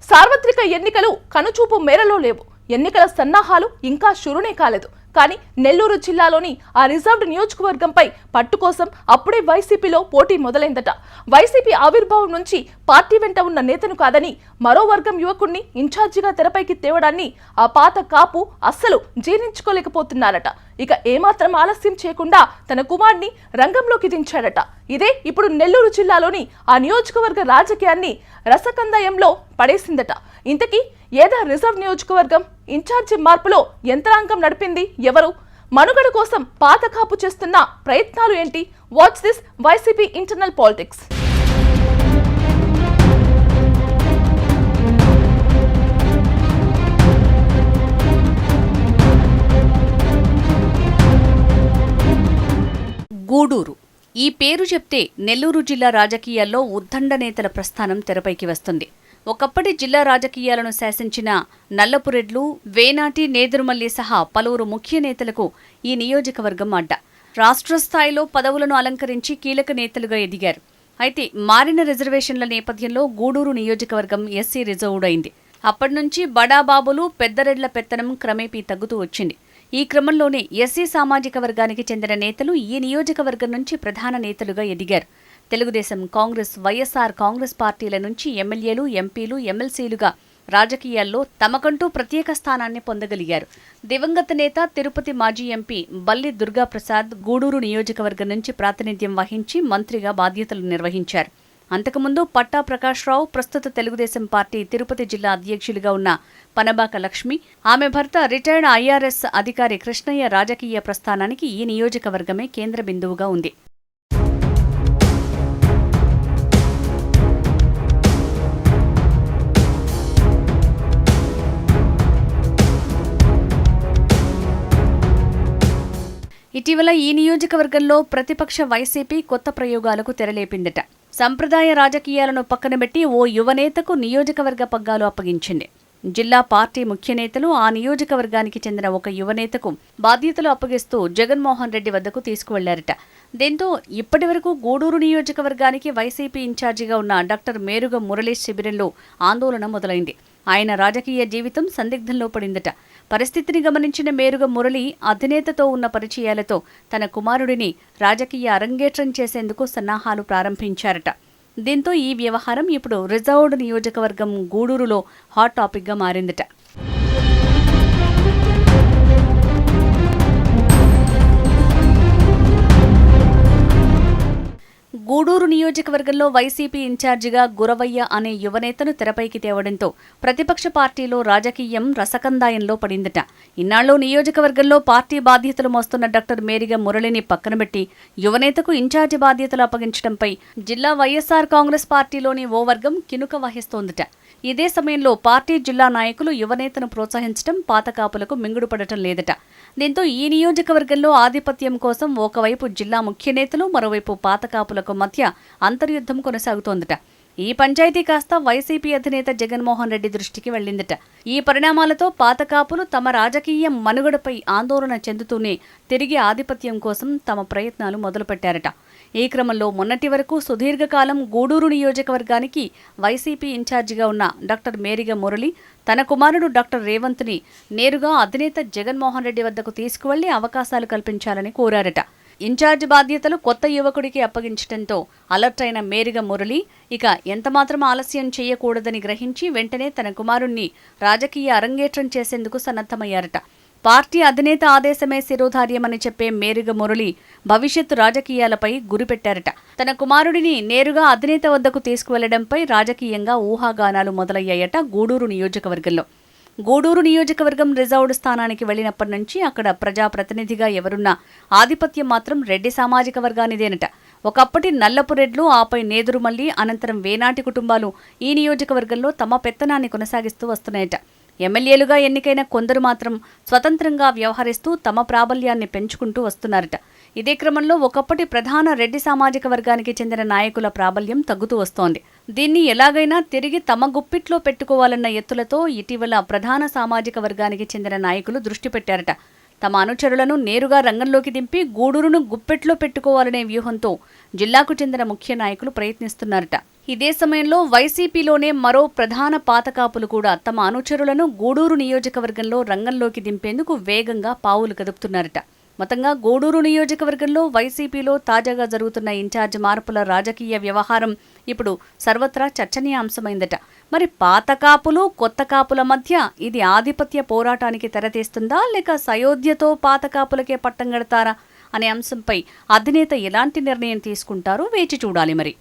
సార్వత్రిక ఎన్నికలు కనుచూపు మేరలో లేవు. ఎన్నికల సన్నాహాలు ఇంకా షురునే కాలేదు. కానీ నెల్లూరు జిల్లాలోని ఆ రిజర్వ్డ్ నియోజకవర్గంపై పట్టు కోసం అప్పుడే వైసీపీలో పోటీ మొదలైందట. వైసీపీ ఆవిర్భావం నుంచి పార్టీ వెంట ఉన్న నేతను కాదని మరో వర్గం యువకుణ్ణి ఇన్ఛార్జిగా తెరపైకి తేవడాన్ని ఆ పాత కాపు అస్సలు జీర్ణించుకోలేకపోతున్నారట. ఇక ఏమాత్రం ఆలస్యం చేయకుండా తన కుమార్ని రంగంలోకి దించాడట. ఇదే ఇప్పుడు నెల్లూరు జిల్లాలోని ఆ నియోజకవర్గ రాజకీయాన్ని రసకందాయంలో పడేసిందట. ఇంతకీ ఏదా రిజర్వ్ నియోజకవర్గం ఇన్ఛార్జి మార్పులో యంత్రాంగం నడిపింది ఎవరు? మనుగడ కోసం పాత కాపు చేస్తున్న ప్రయత్నాలు ఏంటి? Watch this YCP internal politics. Gudur ఈ పేరు చెప్తే నెల్లూరు జిల్లా రాజకీయాల్లో ఉద్దండ నేతల ప్రస్థానం తెరపైకి వస్తుంది. ఒకప్పటి జిల్లా రాజకీయాలను శాసించిన నల్లపురెడ్లు, వేనాటి, నేదురుమల్లి సహా పలువురు ముఖ్య నేతలకు ఈ నియోజకవర్గం అడ్డ. రాష్ట్ర స్థాయిలో పదవులను అలంకరించి కీలక నేతలుగా ఎదిగారు. అయితే మారిన రిజర్వేషన్ల నేపథ్యంలో గూడూరు నియోజకవర్గం ఎస్సీ రిజర్వ్డ్ అయింది. అప్పటినుంచి బడాబాబులు, పెద్దరెడ్ల పెత్తనం క్రమేపీ తగ్గుతూ వచ్చింది. ఈ క్రమంలోనే ఎస్సీ సామాజిక వర్గానికి చెందిన నేతలు ఈ నియోజకవర్గం నుంచి ప్రధాన నేతలుగా ఎదిగారు. తెలుగుదేశం, కాంగ్రెస్, వైఎస్ఆర్ కాంగ్రెస్ పార్టీల నుంచి ఎమ్మెల్యేలు, ఎంపీలు, ఎమ్మెల్సీలుగా రాజకీయాల్లో తమకంటూ ప్రత్యేక స్థానాన్ని పొందగలిగారు. దివంగత నేత, తిరుపతి మాజీ ఎంపీ బల్లి దుర్గాప్రసాద్ గూడూరు నియోజకవర్గం నుంచి ప్రాతినిధ్యం వహించి మంత్రిగా బాధ్యతలు నిర్వహించారు. అంతకుముందు పట్టా ప్రకాశ్రావు, ప్రస్తుత తెలుగుదేశం పార్టీ తిరుపతి జిల్లా అధ్యక్షులుగా ఉన్న పనబాక లక్ష్మి, ఆమె భర్త రిటైర్డ్ ఐఆర్ఎస్ అధికారి కృష్ణయ్య రాజకీయ ప్రస్థానానికి ఈ నియోజకవర్గమే కేంద్ర బిందువుగా ఉంది. ఇటీవల ఈ నియోజకవర్గంలో ప్రతిపక్ష వైసీపీ కొత్త ప్రయోగాలకు తెరలేపిందట. సంప్రదాయ రాజకీయాలను పక్కనబెట్టి ఓ యువనేతకు నియోజకవర్గ పగ్గాలు అప్పగించింది. జిల్లా పార్టీ ముఖ్య నేతలు ఆ నియోజకవర్గానికి చెందిన ఒక యువనేతకు బాధ్యతలు అప్పగిస్తూ జగన్మోహన్ రెడ్డి వద్దకు తీసుకువెళ్లారట. దీంతో ఇప్పటివరకు గూడూరు నియోజకవర్గానికి వైసీపీ ఇన్ఛార్జిగా ఉన్న డాక్టర్ మేరుగ మురళీ శిబిరంలో ఆందోళన మొదలైంది. ఆయన రాజకీయ జీవితం సందిగ్ధంలో పడిందట. పరిస్థితిని గమనించిన మేరుగ మురళి అధినేతతో ఉన్న పరిచయాలతో తన కుమారుడిని రాజకీయ అరంగేట్రం చేసేందుకు సన్నాహాలు ప్రారంభించారట. దీంతో ఈ వ్యవహారం ఇప్పుడు రిజర్వ్డ్ నియోజకవర్గం గూడూరులో హాట్ టాపిక్గా మారిందట. గూడూరు నియోజకవర్గంలో వైసీపీ ఇన్ఛార్జిగా గురవయ్య అనే యువనేతను తెరపైకి తేవడంతో ప్రతిపక్ష పార్టీలో రాజకీయం రసకందాయంలో పడిందట. ఇన్నాళ్లు నియోజకవర్గంలో పార్టీ బాధ్యతలు మోస్తున్న డాక్టర్ మేరిగ మురళిని పక్కనబెట్టి యువనేతకు ఇన్ఛార్జి బాధ్యతలు అప్పగించడంపై జిల్లా వైఎస్ఆర్ కాంగ్రెస్ పార్టీలోని ఓ వర్గం కినుక వహిస్తోందట. ఇదే సమయంలో పార్టీ జిల్లా నాయకులు యువనేతను ప్రోత్సహించడం పాతకాపులకు మింగుడుపడటం లేదట. దీంతో ఈ నియోజకవర్గంలో ఆధిపత్యం కోసం ఒకవైపు జిల్లా ముఖ్య నేతలు, మరోవైపు పాతకాపులకు మధ్య అంతర్యుద్ధం కొనసాగుతోందట. ఈ పంచాయతీ కాస్త వైసీపీ అధినేత జగన్మోహన్ రెడ్డి దృష్టికి వెళ్లిందట. ఈ పరిణామాలతో పాతకాపులు తమ రాజకీయ మనుగడపై ఆందోళన చెందుతూనే తిరిగి ఆధిపత్యం కోసం తమ ప్రయత్నాలు మొదలుపెట్టారట. ఈ క్రమంలో మొన్నటి వరకు సుదీర్ఘకాలం గూడూరు నియోజకవర్గానికి వైసీపీ ఇన్ఛార్జిగా ఉన్న డాక్టర్ మేరిగ మురళి తన కుమారుడు డాక్టర్ రేవంత్ని నేరుగా అధినేత జగన్మోహన్ రెడ్డి వద్దకు తీసుకువెళ్లి అవకాశాలు కల్పించాలని కోరారట. ఇన్ఛార్జి బాధ్యతలు కొత్త యువకుడికి అప్పగించడంతో అలర్ట్ అయిన మేరిగ మురళి ఇక ఎంతమాత్రం ఆలస్యం చేయకూడదని గ్రహించి వెంటనే తన కుమారుణ్ణి రాజకీయ అరంగేట్రం చేసేందుకు సన్నద్ధమయ్యారట. పార్టీ అధినేత ఆదేశమే శిరోధార్యమని చెప్పే మేరిగ మురళి భవిష్యత్తు రాజకీయాలపై గురిపెట్టారట. తన కుమారుడిని నేరుగా అధినేత వద్దకు తీసుకువెళ్లడంపై రాజకీయంగా ఊహాగానాలు మొదలయ్యాయట. గూడూరు నియోజకవర్గంలో గూడూరు నియోజకవర్గం రిజర్వ్డ్ స్థానానికి వెళ్లినప్పటి నుంచి అక్కడ ప్రజాప్రతినిధిగా ఎవరున్నా ఆధిపత్యం మాత్రం రెడ్డి సామాజిక వర్గానిదేనట. ఒకప్పటి నల్లపురెడ్లు, ఆపై నేదురుమల్లి, అనంతరం వేనాటి కుటుంబాలు ఈ నియోజకవర్గంలో తమ పెత్తనాన్ని కొనసాగిస్తూ వస్తున్నాయట. ఎమ్మెల్యేలుగా ఎన్నికైన కొందరు మాత్రం స్వతంత్రంగా వ్యవహరిస్తూ తమ ప్రాబల్యాన్ని పెంచుకుంటూ వస్తున్నారట. ఇదే క్రమంలో ఒకప్పటి ప్రధాన రెడ్డి సామాజిక వర్గానికి చెందిన నాయకుల ప్రాబల్యం తగ్గుతూ వస్తోంది. దీన్ని ఎలాగైనా తిరిగి తమ గుప్పిట్లో పెట్టుకోవాలన్న ఎత్తులతో ఇటీవల ప్రధాన సామాజిక వర్గానికి చెందిన నాయకులు దృష్టి పెట్టారట. తమ అనుచరులను నేరుగా రంగంలోకి దింపి గూడూరును గుప్పెట్లో పెట్టుకోవాలనే వ్యూహంతో జిల్లాకు చెందిన ముఖ్య నాయకులు ప్రయత్నిస్తున్నారట. ఇదే సమయంలో వైసీపీలోనే మరో ప్రధాన పాతకాపులు కూడా తమ అనుచరులను గూడూరు నియోజకవర్గంలో రంగంలోకి దింపేందుకు వేగంగా పావులు కదుపుతున్నారట. మొత్తంగా గూడూరు నియోజకవర్గంలో వైసీపీలో తాజాగా జరుగుతున్న ఇన్ఛార్జ్ మార్పుల రాజకీయ వ్యవహారం ఇప్పుడు సర్వత్రా చర్చనీయాంశమైందట. మరి పాత కాపులు కొత్త కాపుల మధ్య ఇది ఆధిపత్య పోరాటానికి తెరతీస్తుందా, లేక సయోధ్యతో పాత కాపులకే పట్టం గడతారా అనే అంశంపై అధినేత ఎలాంటి నిర్ణయం తీసుకుంటారో వేచి చూడాలి మరి.